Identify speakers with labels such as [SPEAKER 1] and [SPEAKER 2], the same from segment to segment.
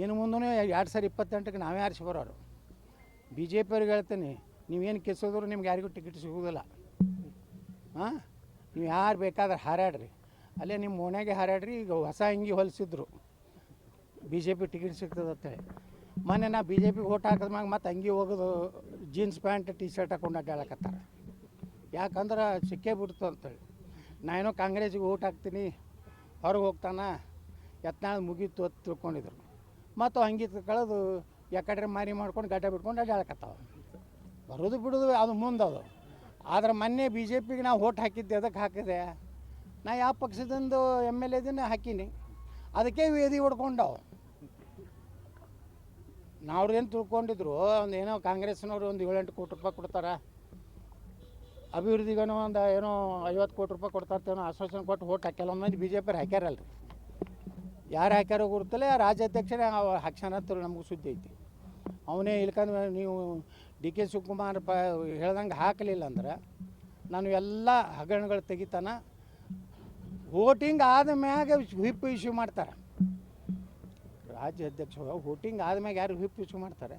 [SPEAKER 1] ಇನ್ನು ಮುಂದೂ 2028ಕ್ಕೆ ನಾವೇ ಆರಿಸಿ ಬರೋರು. ಬಿ ಜೆ ಪಿಯವ್ರಿಗೆ ಹೇಳ್ತೀನಿ, ನೀವೇನು ಕಿಸಿದ್ರು ನಿಮ್ಗೆ ಯಾರಿಗೂ ಟಿಕೆಟ್ ಸಿಗೋದಿಲ್ಲ. ಹಾಂ, ನೀವು ಯಾರು ಬೇಕಾದ್ರೆ ಹಾರಾಡ್ರಿ, ಅಲ್ಲೇ ನಿಮ್ಮ ಓಣ್ಯಾಗೆ ಹಾರಾಡ್ರಿ. ಈಗ ಹೊಸ ಅಂಗಿ ಹೊಲಿಸಿದ್ರು ಬಿ ಜೆ ಪಿ ಟಿಕೆಟ್ ಸಿಗ್ತದೆ ಅಂತೇಳಿ. ಮೊನ್ನೆ ನಾ ಬಿ ಜೆ ಪಿಗೆ ಓಟ್ ಹಾಕಿದ್ಮ್ಯಾಗ ಮತ್ತು ಅಂಗಿ ಹೋಗೋದು ಜೀನ್ಸ್ ಪ್ಯಾಂಟ್ ಟೀ ಶರ್ಟ್ ಹಾಕೊಂಡು ಅಡ್ಡಾಡಕತ್ತಾರೆ. ಯಾಕಂದ್ರೆ ಸಿಕ್ಕೇ ಬಿಡ್ತು ಅಂತೇಳಿ. ನಾನೇನೋ ಕಾಂಗ್ರೆಸ್ಸಿಗೆ ಓಟ್ ಹಾಕ್ತೀನಿ, ಹೊರಗೆ ಹೋಗ್ತಾನೆ, ಯತ್ನಾಳ್ ಮುಗೀತು ಅಂತ ತಿಳ್ಕೊಂಡಿದ್ರು. ಮತ್ತು ಅಂಗಿ ಕಳೆದು ಯಾಕಡ್ರೆ ಮಾರಿ ಮಾಡ್ಕೊಂಡು ಗಡ್ಡ ಬಿಟ್ಕೊಂಡು ಅಡ್ಡಾಡಕತ್ತಾವ. ಬರೋದು ಬಿಡೋದು ಅದು ಮುಂದೆ ಅದು. ಆದ್ರೆ ಮೊನ್ನೆ ಬಿ ಜೆ ಪಿಗೆ ನಾವು ಓಟ್ ಹಾಕಿದ್ದೆ, ಅದಕ್ಕೆ ಹಾಕಿದೆ. ನಾ ಯಾವ ಪಕ್ಷದಿಂದ ಎಮ್ ಎಲ್ ಎದಿನ ಹಾಕೀನಿ, ಅದಕ್ಕೆ ವೇದಿ ಹೊಡ್ಕೊಂಡವು. ನಾವ್ರೇನು ತಿಳ್ಕೊಂಡಿದ್ರು, ಒಂದು ಏನೋ ಕಾಂಗ್ರೆಸ್ನವ್ರು ಒಂದು 7-8 ಕೋಟಿ ರೂಪಾಯಿ ಕೊಡ್ತಾರೆ, ಅಭಿವೃದ್ಧಿಗೇನೋ ಒಂದು ಏನೋ 50 ಕೋಟಿ ರೂಪಾಯಿ ಕೊಡ್ತಾರ್ತೇನೋ ಆಶ್ವಾಸನೆ ಕೊಟ್ಟು ಓಟ್ ಕೆಲವೊಂದು ಮಂದಿ ಬಿ ಜೆ ಪಿಯವ್ರು ಹಾಕ್ಯಾರಲ್ರಿ. ಯಾರು ಹಾಕ್ಯಾರೋ ಗುರುತಲ್ಲ, ರಾಜ್ಯಾಧ್ಯಕ್ಷರೇ ಹಾಕ್ಸಾನ ಅಂತ ನಮಗೂ ಸುದ್ದಿ ಐತಿ. ಅವನೇ ಇಲ್ಕಂದ್ರೆ ನೀವು ಡಿ ಕೆ ಶಿವಕುಮಾರ್ ಹೇಳ್ದಂಗೆ ಹಾಕಲಿಲ್ಲ ಅಂದ್ರೆ ನಾನು ಎಲ್ಲ ಹಗರಣಗಳು ತೆಗಿತಾನೆ. ವೋಟಿಂಗ್ ಆದ ಮ್ಯಾಗ ವಿಪ್ ಇಶ್ಯೂ ಮಾಡ್ತಾರೆ. ರಾಜ್ಯಾಧ್ಯಕ್ಷರು ವೋಟಿಂಗ್ ಆದ್ಮ್ಯಾಗ ಯಾರು ವಿಪ್ ಇಶ್ಯೂ ಮಾಡ್ತಾರೆ?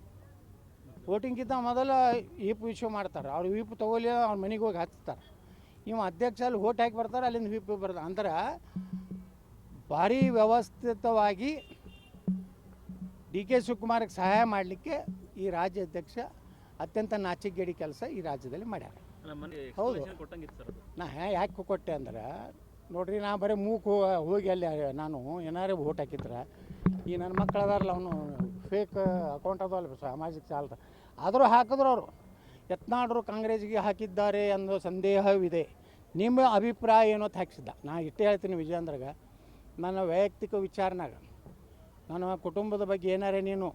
[SPEAKER 1] ವೋಟಿಂಗ್ಗಿಂತ ಮೊದಲು ವಿಪ್ ಇಶ್ಯೂ ಮಾಡ್ತಾರೆ. ಅವ್ರು ವಿಪ್ ತೊಗೊಲಿ, ಅವ್ರ ಮನೆಗೆ ಹೋಗಿ ಹಚ್ತಾರೆ. ಇವು ಅಧ್ಯಕ್ಷ ಅಲ್ಲಿ ಓಟ್ ಹಾಕಿ ಬರ್ತಾರೆ, ಅಲ್ಲಿಂದ ವಿಪ್ ಬರ್ತಾರೆ. ಅಂದ್ರೆ ಭಾರಿ ವ್ಯವಸ್ಥಿತವಾಗಿ ಡಿ ಕೆ ಶಿವಕುಮಾರ್ಗೆ ಸಹಾಯ ಮಾಡಲಿಕ್ಕೆ ಈ ರಾಜ್ಯಾಧ್ಯಕ್ಷ ಅತ್ಯಂತ ನಾಚಿಕೆಗೇಡಿ ಕೆಲಸ ಈ ರಾಜ್ಯದಲ್ಲಿ ಮಾಡ್ಯಾರ. ಹೌದು, ನಾ ಯಾಕೆ ಕೊಟ್ಟೆ ಅಂದ್ರೆ ನೋಡ್ರಿ, ನಾ ಬರೀ ಹೋಗಿ ಅಲ್ಲಿ ನಾನು ಏನಾರು ಓಟ್ ಹಾಕಿದ್ರೆ ಈ ನನ್ನ ಮಕ್ಕಳು ಅದಾರಲ್ಲ, ಅವನು ಫೇಕ್ ಅಕೌಂಟ್ ಅದಲ್ಲ ಸಾಮಾಜಿಕ ಜಾಲದ, ಆದರೂ ಹಾಕಿದ್ರು ಅವರು. ಯತ್ನಾಳರು ಕಾಂಗ್ರೆಸ್ಗೆ ಹಾಕಿದ್ದಾರೆ ಅನ್ನೋ ಸಂದೇಹವಿದೆ. ನಿಮ್ಮ ಅಭಿಪ್ರಾಯ ಏನೋ ಹಾಕಿಸಿದ್ದ. ನಾ ಇಷ್ಟೇ ಹೇಳ್ತೀನಿ ವಿಜಯೇಂದ್ರಗೆ, ನನ್ನ ವೈಯಕ್ತಿಕ ವಿಚಾರನಾಗ ನನ್ನ ಕುಟುಂಬದ ಬಗ್ಗೆ ಏನಾರೇ ನೀನು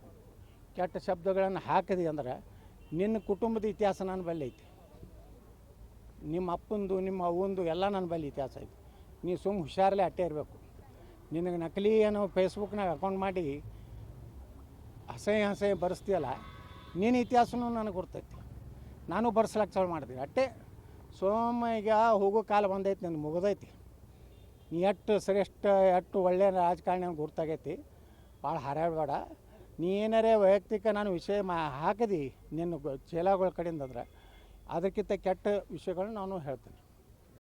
[SPEAKER 1] ಕೆಟ್ಟ ಶಬ್ದಗಳನ್ನು ಹಾಕಿದೆ ಅಂದ್ರೆ ನಿನ್ನ ಕುಟುಂಬದ ಇತಿಹಾಸ ನನ್ನ ಬಳಿ ಐತಿ. ನಿಮ್ಮ ಅಪ್ಪಂದು ನಿಮ್ಮ ಅವ್ವಂದು ಎಲ್ಲ ನನ್ನ ಬಳಿ ಇತಿಹಾಸ ಐತಿ. ನೀನು ಸುಮ್ಮ ಹುಷಾರಲ್ಲೇ ಅಟ್ಟೆ ಇರಬೇಕು. ನಿನಗೆ ನಕಲಿ ಏನೋ ಫೇಸ್ಬುಕ್ನಾಗ ಅಕೌಂಟ್ ಮಾಡಿ ಹಸೆ ಬರೆಸ್ತೀಯಲ್ಲ, ನೀನು ಇತಿಹಾಸನೂ ನನಗೆ ಗೊತ್ತೈತಿ. ನಾನು ಬರ್ಸ್ಲಾಕ್ಕೆ ಚಾಲು ಮಾಡ್ತೀನಿ ಅಟ್ಟೆ. ಈಗ ಹೋಗೋ ಕಾಲ ಬಂದೈತಿ, ನನಗೆ ಮುಗಿದೈತಿ. ನೀ ಎಷ್ಟು ಶ್ರೇಷ್ಠ ಎಷ್ಟು ಒಳ್ಳೆಯ ರಾಜಕಾರಣಿ ಗುರ್ತಾಗೈತಿ. ಭಾಳ ಹಾರಾಡಬೇಡ. ನೀ ಏನಾರೇ ವೈಯಕ್ತಿಕ ನಾನು ವಿಷಯ ಹಾಕಿದಿ ನಿನ್ನ ಚೇಲಾಗಳ ಕಡೆಯಿಂದ ಅಂದ್ರೆ ಅದಕ್ಕಿಂತ ಕೆಟ್ಟ ವಿಷಯಗಳನ್ನ ನಾನು ಹೇಳ್ತೀನಿ.